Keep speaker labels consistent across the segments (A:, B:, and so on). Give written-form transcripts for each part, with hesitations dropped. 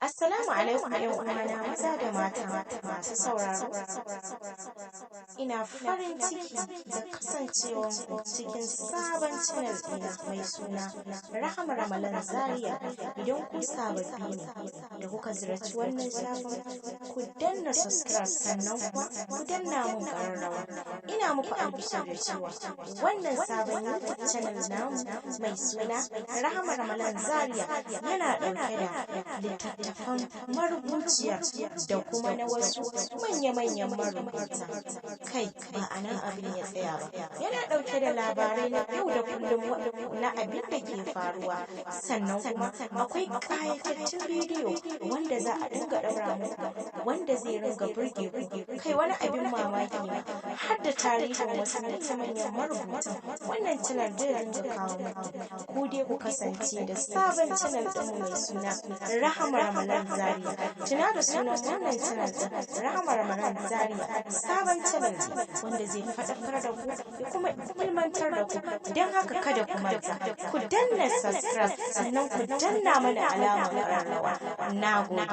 A: Assalamu alaikum ‘yan uwana maza da mata masu sauraro. Ina farin ciki da kasancewanku cikin sabon channel ɗina mai suna Rahama Ramalan Zaria. Idan ku sababbi ne da kuka ziyarci wannan shafin, ku danna subscribe sannan kuma ku danna mun ƙararrawa. Ina muku albishir da cewa wannan sabon YouTube channel namu mai suna Rahama Ramalan Zaria yana ɗauke da littattafan marubuciya da kuma na wasu manya-manyan marubuta. Kai ba a nan abin ya tsaya ba, yana ɗauke da labarai na yau da kullum na abin da ke faruwa, sannan kuma akwai ƙayatattun bidiyo wanda za a dinga ɗaura muku wanda zai ringa burge ku. Kai wani abin mamaki ne har da tarihin wasu manyan marubutan wannan channel zai ringa kawo muku. Ku dai ku kasance da sabon channel ɗinmu mai suna Rahama Ramalan Zaria. Tuna da sunan wannan channel ɗin Rahama Ramalan Zaria, sabon channel ne wanda zai faɗakar da ku ya kuma ilmantar da ku. Don haka kada ku manta ku danna subscribe sannan ku danna mana alamar ƙararrawa. Nagode.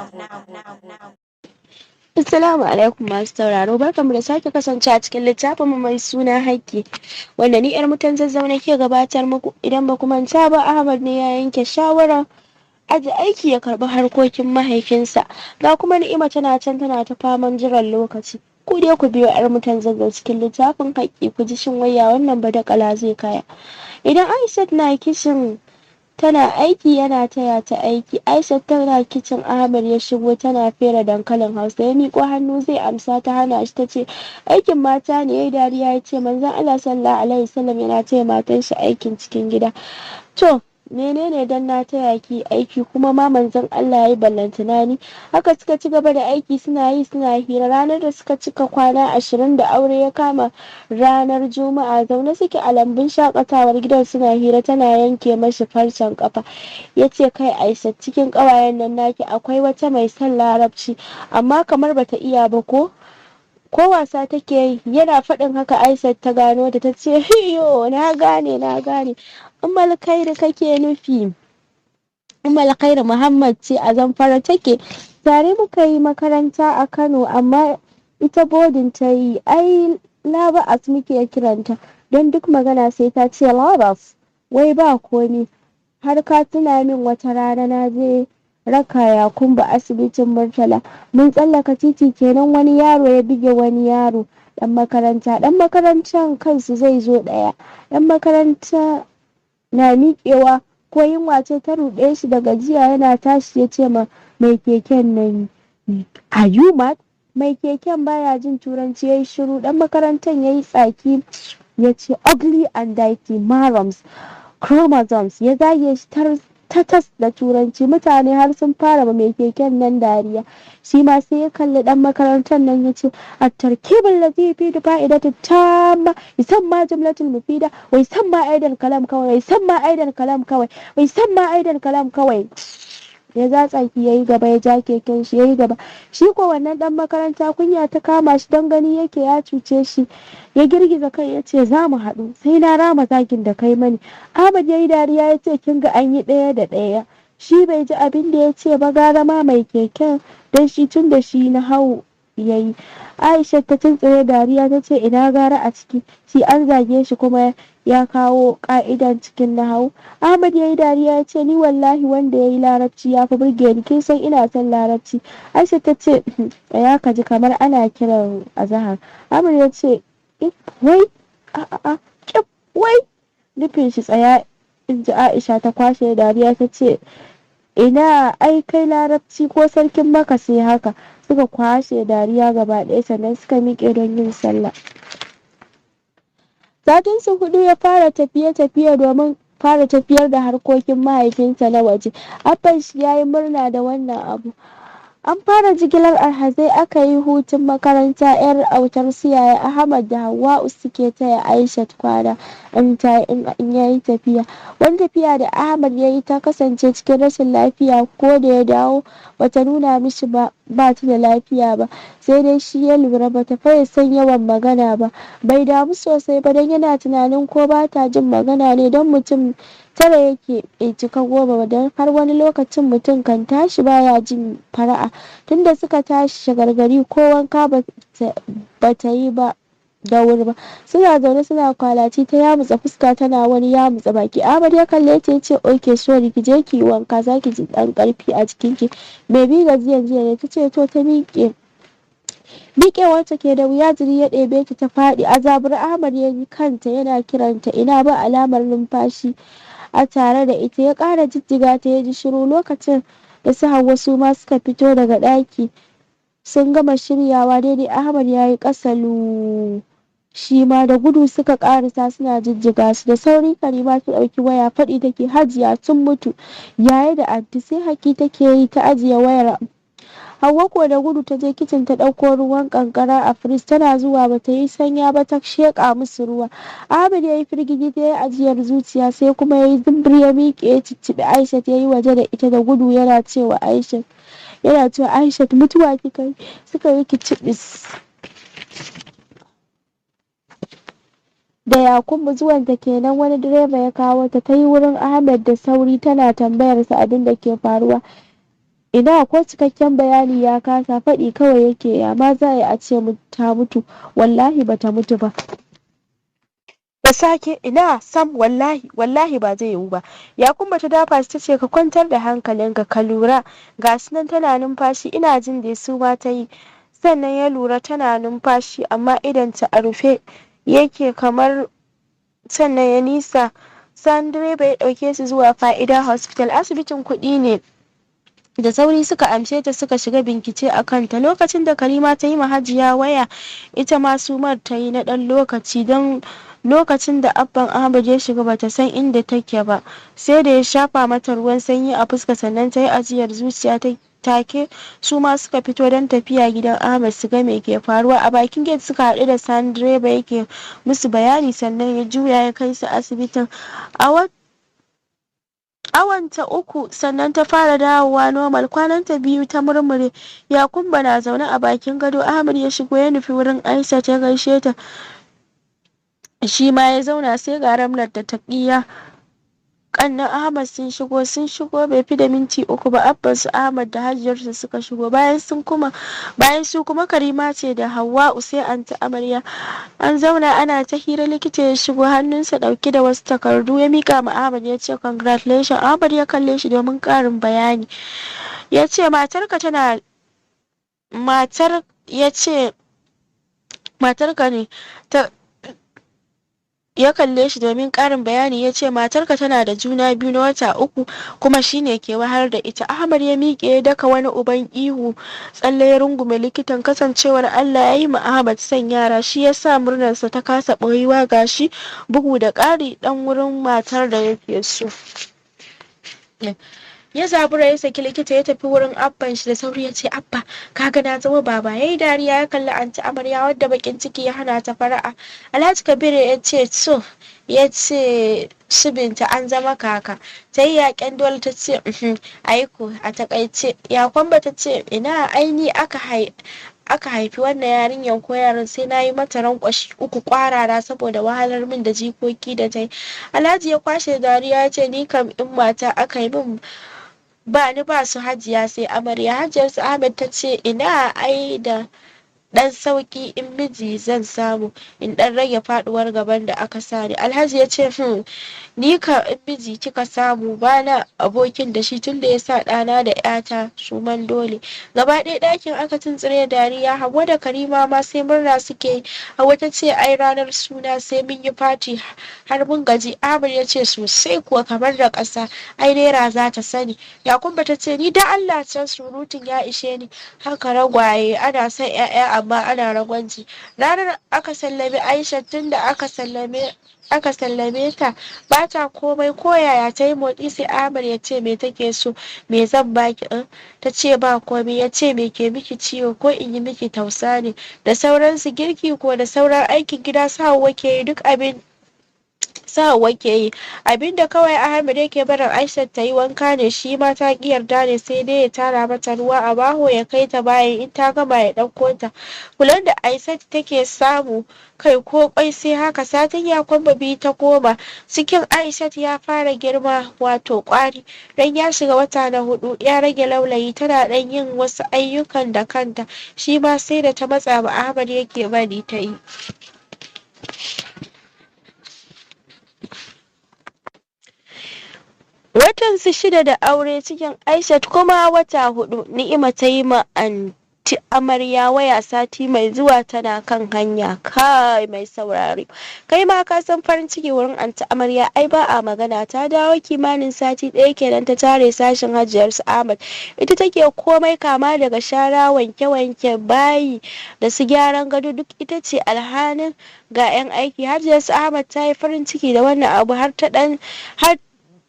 B: Assalamu alaikum masu sauraro, barkamu da sake kasance a cikin littafin mu mai suna haƙƙi, wanda ni yar mutan Zazzau nake gabatar muku. Idan ba ku manta ba, Ahmad ne ya yanke shawarar aje aiki ya karɓi harkokin mahaifinsa, ga kuma Ni'ima tana can tana ta faman jiran lokaci. Ku dai ku biyo yar mutan Zazzau cikin littafin haƙƙi, ku ji shin waya wannan badakala zai kaya. Idan Aishat na kishin tana aiki yana taya ta aiki. Aishat tana kicin, Ahmad ya shigo tana fere dankalin Hausa, ya miƙo hannu zai amsa ta hana shi, tace aikin mata ne. Yayi dariya ya ce manzon Allah sallallahu alaihi wasallam yana taya matan shi aikin cikin gida. To menene dan na taya ki aiki kuma ma manzon Allah yayi ballantana ni. Haka suka ci gaba da aiki, suna yi suna hira. Ranar da suka cika kwana 20 da aure ya kama, ranar Juma'a, zaune suke a lambun shakatawar gidan suna hira, tana yanke mashi farcen kafa. Yace kai Aisha, cikin ƙawayen nan naki akwai wata mai son larabci amma kamar bata iya ba ko wasa take yi. Yana faɗin haka Aisha ta gano da tace yo na gane Ummul Khair kake nufi. Ummul Khair Muhammad ce, a Zamfara take. Tare muka yi makaranta a Kano amma ita bodin ta yi. Ai Laba'as muke kiranta don duk magana sai ta ce Labas. Wai ba komi. Har ka tuna min wata rana na je raka Yakumba asibitin Murtala, mun tsallaka titi kenan wani yaro ya bige wani yaro dan makarantar kansu zai zo ɗaya. Dan makaranta na miƙewa ko yunwa ce ta ruɗe shi, da gajiya yana tashi ya ce ma mai keken nan, are you mad? Mai keken baya jin turanci, yayi shiru. Dan makarantar yayi tsaki ya ce ugly and dirty marams chromosomes, ya zage shi tas da turanci. Mutane har sun fara mai keken nan dariya. Shi ma sai ya kalli dan makarantar nan ya ce at-tarkibul ladhi fi fa'idatu tamma yusamma jumlatul mufida wa yusamma aidan kalam kawai. Ya za tsaki yayi gaba, ya ja keken shi yayi gaba. Shi ko wannan dan makaranta kunya ta kama shi don gani yake ya cuce shi, ya girgiza kai ya ce za mu haɗu sai na rama zagin da kai mani. Ahmad yayi dariya ya ce kin ga an yi ɗaya da ɗaya. Shi bai ji abin da ya ce ba, gara ma mai keken don shi tun da shi na hau yayi. Aisha ta tuntsire dariya ta ce ina gara a ciki, shi an zage shi kuma ya kawo ka'idan cikin nahawu. Ahmad yayi dariya ya ce ni wallahi wanda yayi larabci ya fi burge ni, kin san ina son larabci. Aisha ta ce tsaya ka ji kamar ana kiran azahar. Ahmad ya ce wai wai nufin shi tsaya, in ji Aisha ta kwashe dariya ta ce ina ai kai larabci ko sarkin Makka sai haka. Suka kwashe dariya gaba ɗaya sannan suka miƙe don yin sallah. Satin su 4 ya fara tafiye-tafiye domin fara tafiyar da harkokin mahaifinsa na waje. Abban shi yayi murna da wannan abu. An fara jigilar alhazai, aka yi hutun makaranta. Yar autar su yaya Ahmad da Hawwa'u suke taya Aishat kwana in yayi tafiya. Wani tafiya da Ahmad yayi ta kasance cikin rashin lafiya, ko da ya dawo bata nuna mishi ba ta da lafiya ba, sai dai shi ya lura bata faye son yawan magana ba. Bai damu sosai ba don yana tunanin ko bata jin magana ne don mutum tara yake bai cika 10 ba, don har wani lokacin mutum kan tashi baya jin fara'a. Tunda suka tashi shagargari ko wanka bata yi ba da wuri ba. Suna zaune suna kwalaci, ta yamutsa fuska tana wani yamutsa baki. Ahmad ya kalle ta yace okay sorry, ki je ki yi wanka, zaki ji dan karfi a cikin ki. Maybe gajiyan jiya ne. Tace to ta miƙewar ta ke da wuya, jiri ya ɗebe ta faɗi. A zabura Ahmad ya yi kanta yana kiranta, ina ba alamar numfashi a tare da ita. Ya ƙara jijjiga ta, ya ji shiru. Lokacin da su Hauwa su ma suka fito daga ɗaki sun gama shiryawa daidai Ahmad ya yi ƙasa shi ma da gudu suka ƙarasa suna jijjiga su. Da sauri Karima ta ɗauki waya, faɗi take Hajiya sun mutu, yaya da anti. Sai haki take yi ta ajiye wayar. Hauwa ko da gudu ta je kicin ta ɗauko ruwan ƙanƙara a firij, tana zuwa bata yi sanya ba ta sheƙa musu ruwa. Ahmad ya yi firgigi, ta yi ajiyar zuciya, sai kuma ya yi zumbur ya miƙe ya cicciɓi Aishat ya yi waje da ita da gudu yana cewa Aishat mutuwa kika yi. Suka yi kicibis da Yakubu. Zuwanta kenan wani direba ya kawo ta, ta yi wurin Ahmad da sauri tana tambayarsa abin da ke faruwa. Ina ko cikakken bayani ya kasa faɗi, kawai yake ya ma za a ce ta mutu. Wallahi bata mutu ba. Da sake ina sam wallahi ba zai yiwu ba. Yakubu ta dafa shi tace ka kwantar da hankalinka, ka lura ga su nan tana numfashi, ina jin dai su ma ta yi. Sannan ya lura tana numfashi amma idonta a rufe yake kamar. Sannan ya nisa san direba ya ɗauke su zuwa Fa'ida Hospital, asibitin kuɗi ne. Da sauri suka amshe ta suka shiga bincike a kanta. Lokacin da Karima ta yi ma Hajiya waya, ita ma sumar ta yi na ɗan lokaci, don lokacin da abban Ahmad ya shiga bata san inda take ba. Sai da ya shafa mata ruwan sanyi a fuska sannan ta yi ajiyar zuciya. Take su ma suka fito don tafiya gidan Ahmad su ga me ke faruwa. A bakin gate suka haɗu da Sani, direba yake musu bayani sannan ya juya ya kai su asibitin. Awanta 3 sannan ta fara dawowa normal. Kwananta 2 ta murmure. Yakubu na zaune a bakin gado. Ahmad ya shigo ya nufi wurin Aisha ya gaishe ta, shi ma ya zauna. Sai ga Ramlat da Taqiya kannan Ahmad sun shigo bai fi da minti 3 ba. Abban su Ahmad da Hajiyarsa suka shigo. Bayan su kuma Karima ce da Hauwa sai anti Amarya. An zauna ana ta hira. Likita ya shigo hannunsa dauke da wasu takardu ya mika ma Ahmad ya ce congratulations. Ahmad ya kalle shi domin karin bayani. Ya ce matarka ne ta. Ya kalle shi domin ƙarin bayani ya ce matarka tana da juna biyu na wata 3 kuma shine ke wahar da ita. Ahmad ya miƙe ya daka wani uban ihu, tsalle ya rungume likitan. Kasancewar Allah ya yi ma Ahmad son yara, shi yasa murnarsa ta kasa ɓoyuwa, gashi bugu da ƙari ɗan wurin matar da yake so. Ya zabura ya saki likita ya tafi wurin abban shi da sauri ya ce abba kaga na zama baba. Yayi dariya ya kalli anti Amarya wadda bakin ciki ya hana ta fara'a. Alhaji Kabiru ya ce so, ya ce su Binta an zama kaka. Ta yi yaƙen dole ta ce aiko a takaice. Yakwamba ta ce ina aini aka haifi wannan yarinyar ko yaran sai na yi mata rankwashi 3 kwarara saboda wahalar min da jikoki da ta yi. Alhaji ya kwashe dariya ya ce ni kam in mata aka yi min ba ni ba su Hajiya sai Amarya. Hajiyar su Ahmed ta ce ina ai da dan sauki in miji zan samu in dan rage faduwar gaban da aka sani. Alhaji ya ce ni ka in miji kika samu bana abokin da shi tunda ya sa ɗana da ƴata suman dole. Gaba ɗaya ɗakin aka tuntsire dariya. Hauwa da Karima ma sai murna suke yi. Hauwa ta ce ai ranar suna sai mun yi fati har mun gaji. Ahmad ya ce sosai kuwa kamar da ƙasa, ai naira za ta sani. Yakubu ta ce ni da Allah can surutun ya ishe ni, haka ragwaye ana son ƴaƴa amma ana ragwanci. Ranar aka sallame Aisha, tunda aka sallame ta ba ta komai ko yaya ta yi motsi sai Ahmad ya ce me take so, me zan baki ta ce ba komai. Ya ce me ke miki ciwo ko in yi miki tausa ne da sauransu. Girki ko da sauran aikin gida su Hauwa ke yi, duk abin su Hauwa ke yi. Abinda kawai Ahmad yake barin Aisha ta yi wanka ne, shi ma ta ki yarda ne, sai dai ya tara mata ruwa a baho ya kai ta bayan in ta gama ya ɗauko ta. Kulan da Aisha take samu kai ko kwai sai haka, satin ya kwamba biyu ta koma. Cikin Aisha ya fara girma wato kwari, dan ya shiga wata na 4, ya rage laulayi, tana dan yin wasu ayyukan da kanta, shi ma sai da ta matsa ma Ahmad yake bari ta yi. Watan su 6 da aure, cikin Aishat kuma wata 4. Ni'ima ta yi ma anti amarya waya sati mai zuwa tana kan hanya. Kai mai saurare, kai ma ka san farin ciki wurin anti amarya ai ba a magana. Ta dawo kimanin sati 1 kenan ta tare sashin hajiyar su Ahmad. Ita take komai, kama daga shara, wanke-wanke, bayi da su gyaran gado duk ita ce, alhanin ga 'yan aiki. Hajiyar su Ahmad ta yi farin ciki da wannan abu har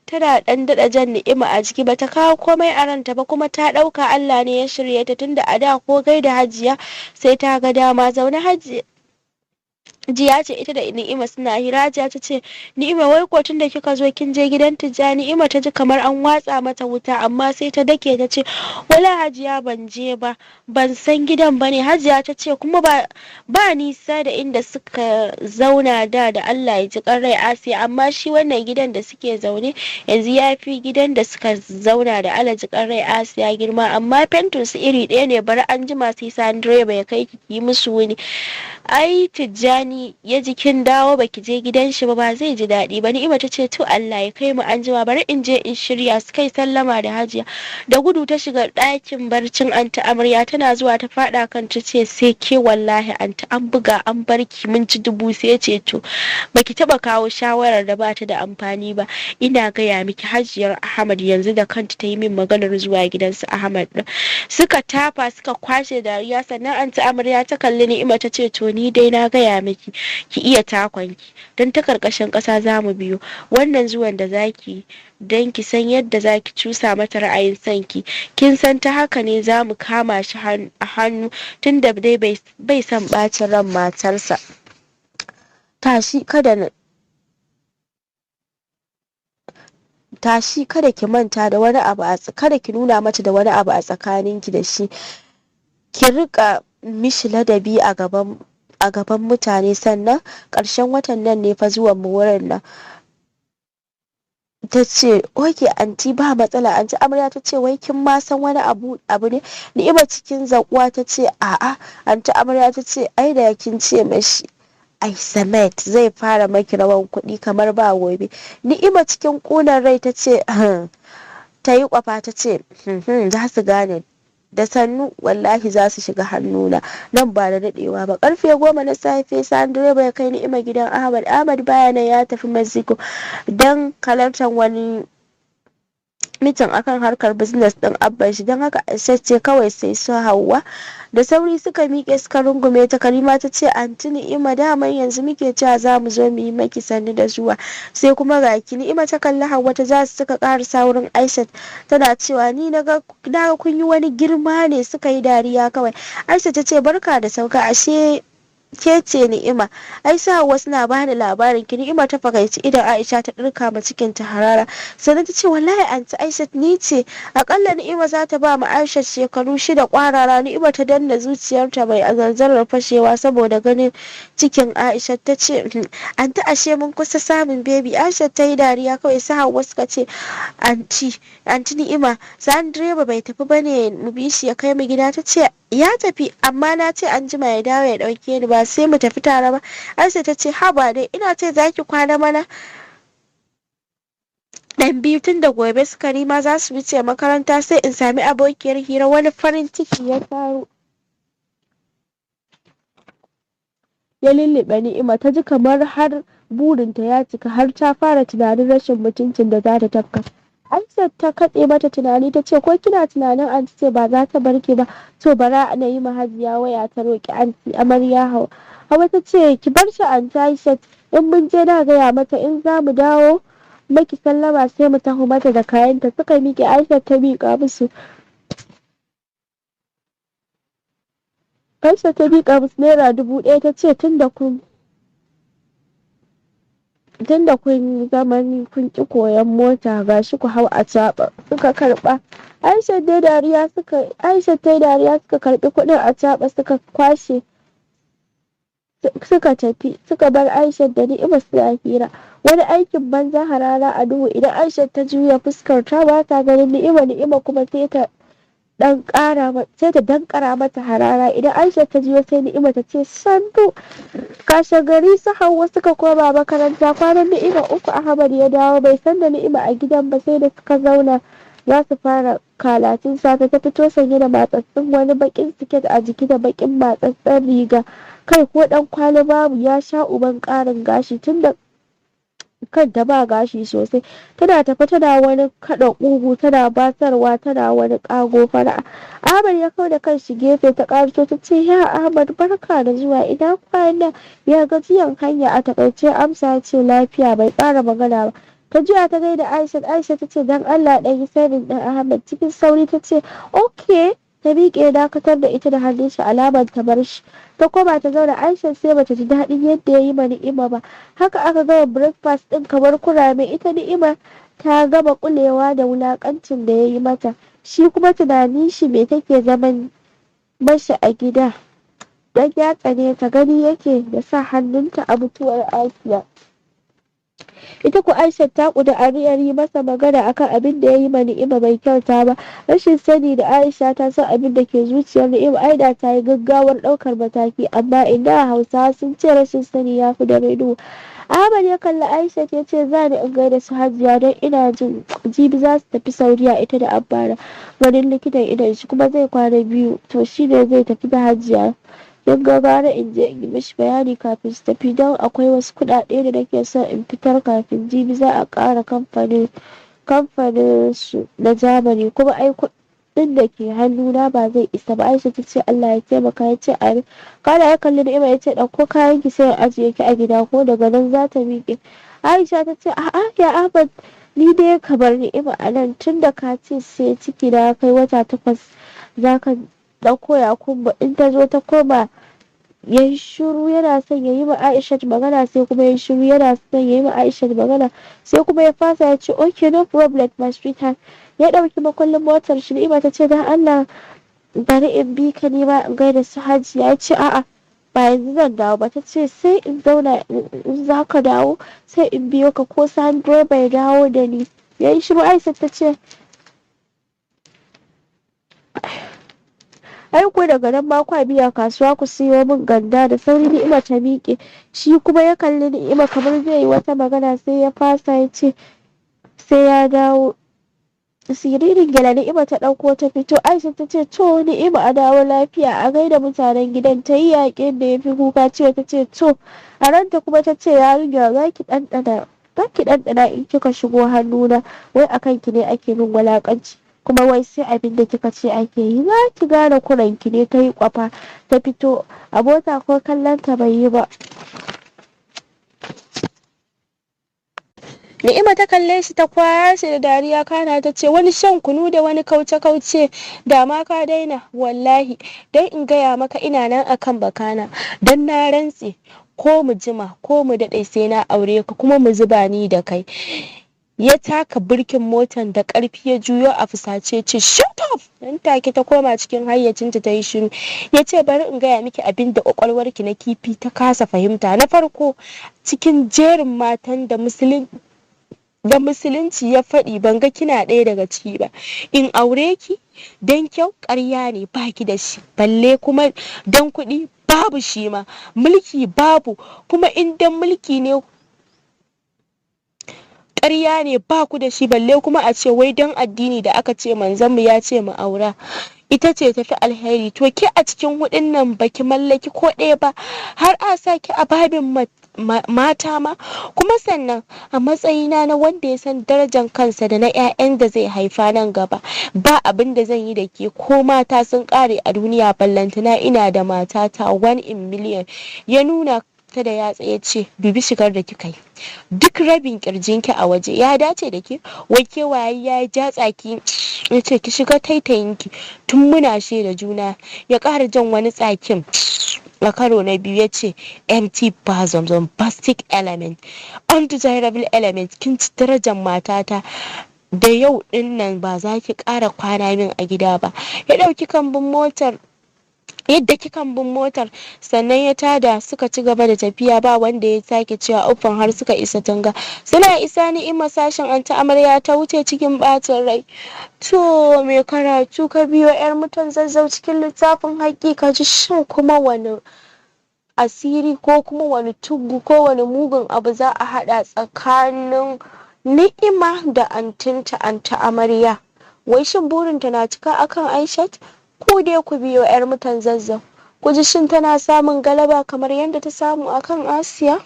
B: tana dan dada jan Ni'ima a jiki, bata kawo komai a ranta ba, kuma ta dauka Allah ne ya shirye ta, tunda a da ko gaida Hajiya sai ta ga dama. Zaune Hajiya ce ita da Ni'ima suna hira. Hajiya ta ce, Ni'ima wai ko tun da kika zo kin je gidan Tijjani? Ni'ima ta ji kamar an watsa mata wuta, amma sai ta dake ta ce, wala Hajiya ban je ba, ban san gidan bane. Hajiya ta ce, kuma ba nisa da inda suka zauna da Allah ya ji rai Asiya, amma shi wannan gidan da suke zaune yanzu ya fi gidan da suka zauna da Allah ji rai Asiya girma, amma fentin su iri ɗaya ne. Bari an jima sai san direba ya kai ki yi musu wuni. Ai Tijjani ya ji kin dawo baki je gidan shi ba zai ji daɗi ba. Ni'ima ta ce, to Allah ya kai mu anjima, bari in je in shirya. Su kai sallama da Hajiya, da gudu ta shiga ɗakin barcin anti amarya. Tana zuwa ta faɗa kan ta ce, sai ke wallahi anti, an buga an barki mun ci dubu. Sai ce, to baki taba kawo shawarar da bata da amfani ba. Ina gaya miki Hajiyar Ahmad yanzu da kanta ta yi min maganar zuwa gidansu Ahmad din. Suka tafa suka kwashe dariya, sannan anti amarya ta kalli Ni'ima ta ce, to ni dai na gaya miki ki iya takonki, don ta karkashin ƙasa za mu biyo. Wannan zuwan da zaki don ki san yadda zaki cusa mata ra'ayin sanki, kin san ta haka ne za mu kama shi a hannu, tunda dai bai son ɓacin ran matarsa. Tashi kada ki manta da wani abu kada ki nuna mata da wani abu a tsakaninki da shi. Ki rika mishi ladabi a gaban mutane. Sannan ƙarshen watan nan ne fa zuwan mu wurin nan. Ta ce, oke anti ba matsala. Anti amarya ta ce, wai kin ma san wani abu ne? Ni'ima cikin zakuwa ta ce, a'a. Anti amarya ta ce, ai da kin ce mashi ai Samet zai fara maki rawan kuɗi kamar ba gobe. Ni'ima cikin ƙunar rai ta ce, ta yi kwafa ta ce, za su gane da sannu, wallahi za su shiga hannuna nan ba da dadewa ba. Karfe 10 na safe san direba ya kai Ni'ima gidan Ahmad. Ahmad baya nan, ya tafi Mexico don halartar wani mitin akan harkar business din abban shi, don haka ce kawai sai su Hauwa da sauri suka miƙe suka rungume ta. Karima ta ce, anti Ni'ima daman yanzu muke cewa za mu zo mu yi maki sannu da zuwa, sai kuma ga ki. Ni'ima ta kalli Hauwa ta za su suka karasa wurin Aisha tana cewa, ni na ga kun yi wani girma ne. Suka yi dariya kawai. Aisha ta ce, barka da sauka, ashe ke ce Ni'ima? Ai sa wasu na bani labarin ki. Ni'ima ta fakaici idan Aisha ta dirka ma cikin ta harara, sannan ta ce, wallahi anti Aisha ni ce. Akalla Ni'ima za ta ba ma Aisha shekaru 6 kwarara. Ni'ima ta danna zuciyarta mai azalzalar fashewa saboda ganin cikin Aisha. Ta ce, anti ashe mun kusa samun baby. Aisha ta yi dariya kawai. Su Hauwa suka ce, anti Ni'ima san direba bai tafi bane mu bi shi ya kai mu gida? Ta ce, ya tafi, amma na ce an jima ya dawo ya dauke ni, ba sai mu tafi tare ba. Aisha ta ce, haba dai, ina ce zaki kwana mana dan biyu, tun da gobe su Karima za su wuce makaranta sai in sami abokiyar hira. Wani farin ciki ya faru ya lullube Ni'ima. Ta ji kamar har burinta ya cika, har ta fara tunanin rashin mutuncin da za ta tafka. Aisha ta katse mata tunani ta ce, ko kina tunanin anti ce ba za ta barke ba? To bara na yi Hajiya waya ta roki anti amarya Hawa ta ce, ki bar shi anti Aisha, in mun je na gaya mata, in za mu dawo maki sallama sai mu taho mata da kayanta. Suka miƙe. Aisha ta miƙa musu naira 1000 ta ce, tun da kun tunda kun zaman kun ki koyan mota gashi ku hau acaɓa. Suka karɓa. Aisha ta dariya suka karɓi kuɗin acaɓa suka kwashe suka tafi suka bar Aisha da Ni'ima suna hira. Wani aikin banza harara a duhu idan Aisha ta juya fuskar ta ba ta ganin Ni'ima kuma sai ta dankara mata harara idan Aisha ta juya sai Ni'ima ta ce sandu. Kashe gari su Hauwa suka koma makaranta kwanan Ni'ima 3 Ahmad ya dawo bai san da Ni'ima a gidan ba sai da suka zauna za su fara karatun safe ta fito sanye da matsatsin wani bakin siket a jiki da bakin matsatsen riga kai ko dan kwali babu ya sha uban karin gashi tunda kanta ba gashi sosai tana tafi tana wani kada kugu tana basarwa tana wani kago fara'a. Ahmad ya kau da kanshi gefe ta karso ta ce ya Ahmad barka da zuwa ina kwana ya gajiyan hanya a takaice amsa ce lafiya bai kara magana ba. Ta juya ta gaida Aisha ta ce dan Allah ɗan yi sanin ɗan Ahmad cikin sauri ta ce okay ta miƙe dakatar da ita da hannun shi alamar ta bar shi ta koma ta zauna Aisha sai bata ji daɗin yadda ya yi ma Ni'ima ba haka aka gama breakfast ɗin kamar kurame ita Ni'ima ta gama kulewa da wulakancin da ya yi mata shi kuma tunanin shi me take zaman mashi a gida dan ya tsane ta gani yake da sa hannunta a mutuwar Asiya. Ita ku Aisha ta kuda ariyar yi masa magana akan abin da ya yi ma Ni'ima bai kyauta ba rashin sani da Aisha ta san abin da ke zuciyar Ni'ima aida ta yi gaggawar ɗaukar mataki amma inda Hausawa sun ce rashin sani ya fi da rediyo. Ahmad ya kalli Aisha ya ce za ni in gaida su Hajiya don ina jin jibi za su tafi Saudiya ita da Abbara ganin likitan idon shi kuma zai kwana 2 to shi ne zai tafi da Hajiya. Yin gara in je in yi mishi bayani kafin su tafi don akwai wasu kuɗaɗe da nake son in fitar kafin jibi za a ƙara kamfanin su na Germany kuma ai kuɗin da ke hannuna ba zai isa ba. Aisha ta ce Allah ya taimaka ya ce amin. Kana ya kalli Ni'ima ya ce ɗauko kayan ki sai in ajiye ki a gida ko daga nan za ta miƙe. Aisha ta ce a'a ya Ahmad ni dai ka bar Ni'ima a nan tun da ka ce sai ciki na kai wata 8 za ka ɗauko Yakubu in ta zo ta koma ya yi shiru yana son ya yi ma Aisha magana sai kuma ya yi shiru yana son ya yi ma Aisha magana sai kuma ya fasa ya ce okay no problem my sweetheart ya ɗauki makullin motar shi Ni'ima ta ce dan Allah bari in bi ka nima in gaida su Hajiya ya ce a'a ba yanzu zan dawo ba ta ce sai in zauna in za ka dawo sai in biyo ka ko san direba ya dawo da ni ya yi shiru. Aisha ta ce aiko daga nan ma kwa biya kasuwa ku siyo min ganda da sauri Ni'ima ta miƙe shi kuma ya kalli Ni'ima kamar zai yi wata magana sai ya fasa ya ce sai ya dawo. Siririn gyale Ni'ima ta ɗauko ta fito Aisha ta ce to Ni'ima a dawo lafiya a gaida mutanen gidan ta yi yaƙin da ya fi kuka cewa ta ce to a ranta kuma ta ce yarinya za ki ɗanɗana in kika shigo hannuna wai akan ki ne ake min wulaƙanci kuma wai sai abin da kika ce ake yi za ki gane kuranki ne ta yi kwafa ta fito a mota ko kallon ta bai yi ba. Ni'ima ta kalle shi ta kwashe da dariya kana ta ce wani shan kunu da wani kauce da ma ka daina wallahi dan in gaya maka ina nan akan bakana dan na rantse ko mu jima ko mu daɗe sai na aure ka kuma mu zuba ni da kai. Ya taka birkin motan da ƙarfi ya juyo a fusace ce shut up nan take ta koma cikin hayyacinta ta yi shiru ya ce bari in gaya miki abin da ƙwaƙwalwarki na kifi ta kasa fahimta na farko cikin jerin matan da musulunci ya faɗi ban ga kina ɗaya daga ciki ba in aure ki dan kyau ƙarya ne baki da shi balle kuma dan kuɗi babu shi ma mulki babu kuma in dan mulki ne ƙarya ne ba ku da shi balle kuma a ce wai don addini da aka ce manzanmu ya ce mu aura ita ce tafi alheri to ki a cikin hudun nan baki mallaki ko ɗaya ba har a sa ki a babin mata ma kuma sannan a matsayina na wanda ya san darajar kansa da na 'ya'yan da zai haifa nan gaba ba abin da zan yi da ke ko mata sun ƙare a duniya ballantana ina da matata 1 in million ya nuna ta da yatsa ya ce dubi shigar da kika yi duk rabin kirjinki a waje ya dace da ke wai ke waye ya ja tsaki ya ce ki shiga taitayinki tun muna da juna ya ƙara jan wani tsakin a karo na biyu ya ce empty bosoms, bombastic element, undesirable element, kin ci darajar matata, da yau din nan ba za ki ƙara kwana min a gida ba. Ya ɗauki kambun motar yadda kikan bin motar sannan ya tada suka ci gaba da tafiya, ba wanda ya sake cewa uffan har suka isa Tunga. Suna isa Ni'ima sashen anti amarya ta wuce cikin bacin rai. To mai karatu ka biyo yar mutan Zazzau cikin littafin haƙƙi ka ji shin kuma wani asiri ko kuma wani tuggu ko wani mugun abu za a haɗa tsakanin Ni'ima da antinta anti amarya. Wai shin burinta na cika akan Aishat? Ku dai ku biyo yar mutan Zazzau ku ji shin tana samun galaba kamar yadda ta samu akan Asiya.